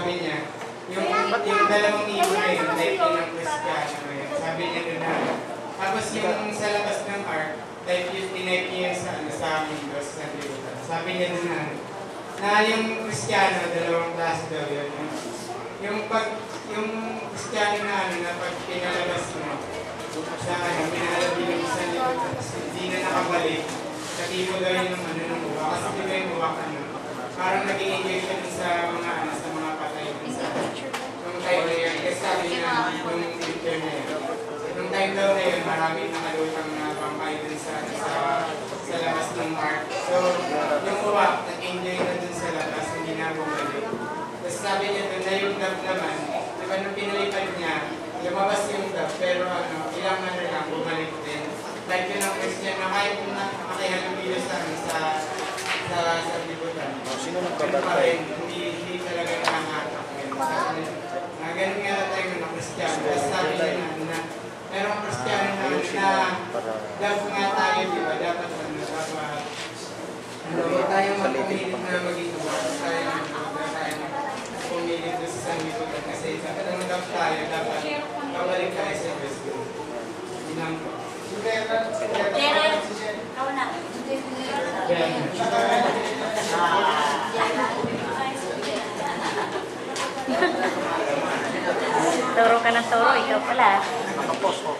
sabi niya, yung dalawang ibon na yun, type yun ng Kristiyano yun. Sabi niya doon na. Tapos yung sa labas ng ark, type yun, tinype niya yun sa Windows, sa Libutan. Sabi niya doon na yung Kristiyano, dalawang klase daw yun. Yung Kristiyano na pag pinalabas mo, sa pinalabi yung sa Libutan, hindi na nakabalik, sa tipo daw yun ng uwa. Kasi di ba yung uwa parang nag-i-engage siya sa mga patay dun sa nung time na yun. Kasi sabi niya, yung picture na yun. Nung time daw na yun, maraming nakalutang na pampay dun sa labas ng ark. So, yung uwak, nag-enjoy na dun sa labas, hindi na bumalik. Tapos sabi niya dun na yung dove naman, di ba nung pinalipad niya, lumabas yung dove, pero ilang lang, bumalik din. Like yun ang Christian na kahit makakihalubilo sa Libutan. Sino nagbabatay? Hindi talaga nangangatak. Ganun nga na tayo ng Kristiyano. Tapos sabi niya na merong Kristiyano na love nga tayo, di ba? Dapat tayo magpumilit na maging uwag. Tayo magpumilit doon sa Libutan. Kasi kung love tayo, dapat pabalik tayo sa Diyos. Inang ko. Ikaw na. Turo ka ng turo, ikaw pala. Nakapost ko.